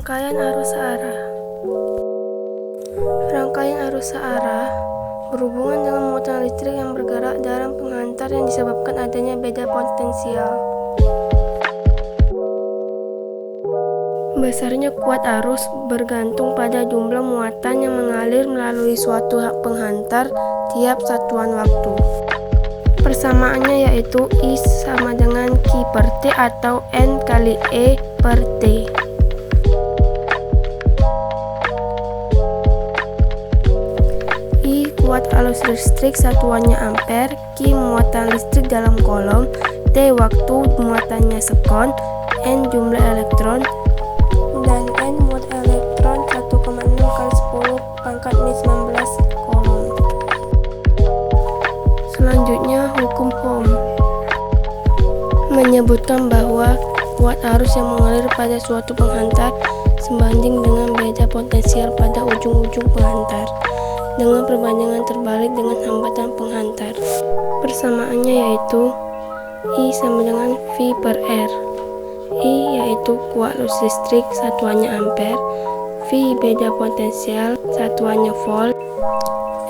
Rangkaian arus searah. Rangkaian arus searah berhubungan dengan muatan listrik yang bergerak dalam penghantar yang disebabkan adanya beda potensial. Besarnya kuat arus bergantung pada jumlah muatan yang mengalir melalui suatu penghantar tiap satuan waktu. Persamaannya yaitu I sama dengan Q per T atau N kali E per T. I kuat arus listrik satuannya ampere, Q muatan listrik dalam kolom, T waktu muatannya sekon, N jumlah elektron, dan N muat elektron 1,6 kali 10 pangkat minus 19 kolom. Selanjutnya, hukum Ohm menyebutkan bahwa kuat arus yang mengalir pada suatu penghantar sebanding dengan beda potensial pada ujung-ujung penghantar dengan perbandingan terbalik dengan hambatan penghantar. Persamaannya yaitu I sama dengan V per R. I yaitu kuat arus listrik satuannya ampere, V beda potensial satuannya volt,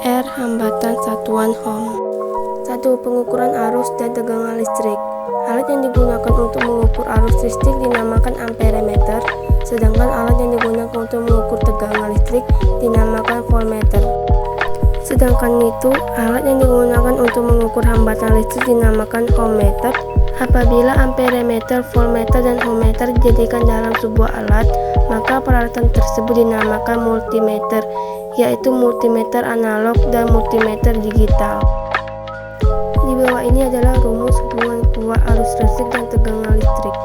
R hambatan satuan ohm. 1. Pengukuran arus dan tegangan listrik. Alat yang digunakan untuk mengukur arus listrik dinamakan amperemeter, sedangkan alat yang digunakan untuk mengukur tegangan listrik dinamakan voltmeter. Sedangkan itu, alat yang digunakan untuk mengukur hambatan listrik dinamakan ohmmeter. Apabila amperemeter, voltmeter, dan ohmmeter dijadikan dalam sebuah alat, maka peralatan tersebut dinamakan multimeter, yaitu multimeter analog dan multimeter digital. Di bawah ini adalah rumus hubungan kuat arus listrik dan tegangan listrik.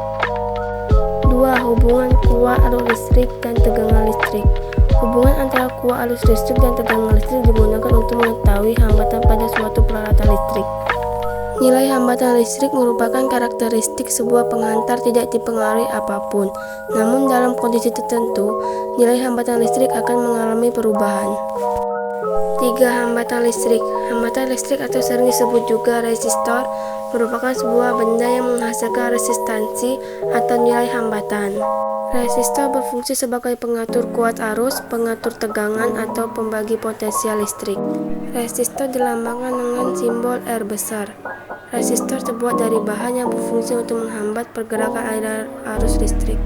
2. Hubungan kuat arus listrik dan tegangan listrik. Hubungan antara kuat arus listrik dan tegangan listrik digunakan untuk mengetahui hambatan pada suatu peralatan listrik. Nilai hambatan listrik merupakan karakteristik sebuah penghantar tidak dipengaruhi apapun. Namun dalam kondisi tertentu, nilai hambatan listrik akan mengalami perubahan. 3. Hambatan listrik. Hambatan listrik atau sering disebut juga resistor merupakan sebuah benda yang menghasilkan resistansi atau nilai hambatan. Resistor berfungsi sebagai pengatur kuat arus, pengatur tegangan, atau pembagi potensial listrik. Resistor dilambangkan dengan simbol R besar. Resistor terbuat dari bahan yang berfungsi untuk menghambat pergerakan arus listrik.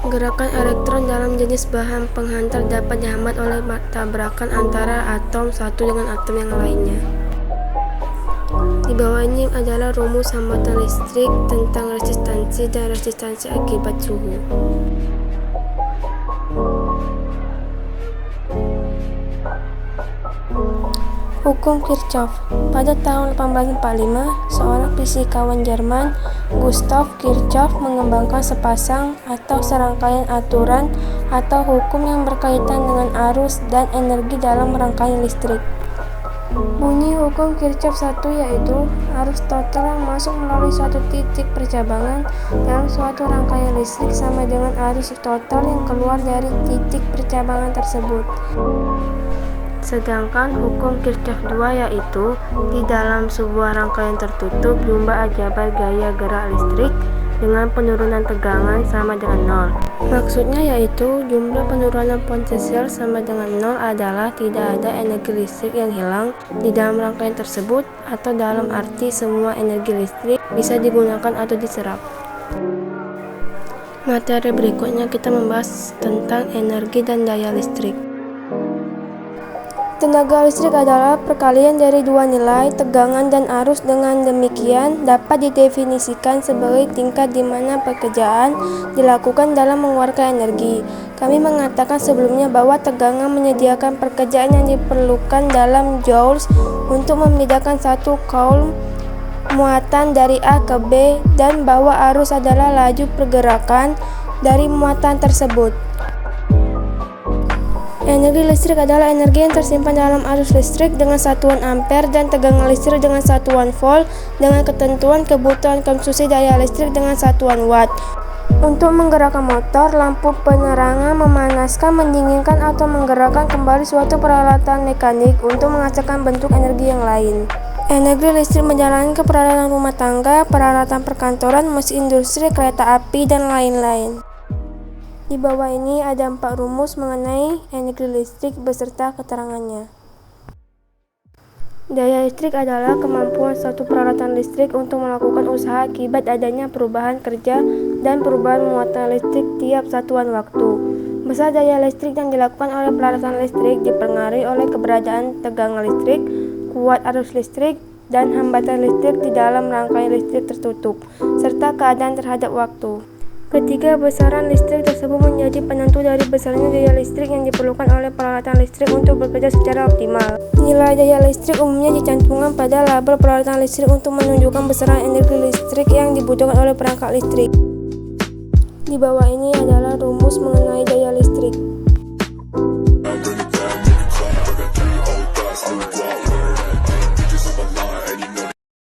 Gerakan elektron dalam jenis bahan penghantar dapat dihambat oleh tabrakan antara atom satu dengan atom yang lainnya. Di bawah ini adalah rumus hambatan listrik tentang resistansi dan resistansi akibat suhu. Hukum Kirchhoff. Pada tahun 1845, seorang fisikawan Jerman, Gustav Kirchhoff, mengembangkan sepasang atau serangkaian aturan atau hukum yang berkaitan dengan arus dan energi dalam rangkaian listrik. Bunyi hukum Kirchhoff 1 yaitu arus total yang masuk melalui suatu titik percabangan dalam suatu rangkaian listrik sama dengan arus total yang keluar dari titik percabangan tersebut. Sedangkan hukum Kirchhoff 2 yaitu di dalam sebuah rangkaian tertutup jumlah aljabar gaya gerak listrik dengan penurunan tegangan sama dengan 0. Maksudnya yaitu jumlah penurunan potensial sama dengan 0 adalah tidak ada energi listrik yang hilang di dalam rangkaian tersebut, atau dalam arti semua energi listrik bisa digunakan atau diserap. Materi berikutnya kita membahas tentang energi dan daya listrik. Tenaga listrik adalah perkalian dari dua nilai, tegangan dan arus. Dengan demikian, dapat didefinisikan sebagai tingkat di mana pekerjaan dilakukan dalam mengeluarkan energi. Kami mengatakan sebelumnya bahwa tegangan menyediakan pekerjaan yang diperlukan dalam joules untuk memindahkan satu coulomb muatan dari A ke B, dan bahwa arus adalah laju pergerakan dari muatan tersebut. Energi listrik adalah energi yang tersimpan dalam arus listrik dengan satuan ampere dan tegangan listrik dengan satuan volt dengan ketentuan kebutuhan konsumsi daya listrik dengan satuan watt. Untuk menggerakkan motor, lampu penerangan, memanaskan, mendinginkan, atau menggerakkan kembali suatu peralatan mekanik untuk menghasilkan bentuk energi yang lain. Energi listrik menjalankan peralatan rumah tangga, peralatan perkantoran, mesin industri, kereta api, dan lain-lain. Di bawah ini ada 4 rumus mengenai energi listrik beserta keterangannya. Daya listrik adalah kemampuan suatu peralatan listrik untuk melakukan usaha akibat adanya perubahan kerja dan perubahan muatan listrik tiap satuan waktu. Besar daya listrik yang dilakukan oleh peralatan listrik dipengaruhi oleh keberadaan tegangan listrik, kuat arus listrik, dan hambatan listrik di dalam rangkaian listrik tertutup, serta keadaan terhadap waktu. Ketiga besaran listrik tersebut menjadi penentu dari besarnya daya listrik yang diperlukan oleh peralatan listrik untuk bekerja secara optimal. Nilai daya listrik umumnya dicantumkan pada label peralatan listrik untuk menunjukkan besaran energi listrik yang dibutuhkan oleh perangkat listrik. Di bawah ini adalah rumus mengenai daya listrik.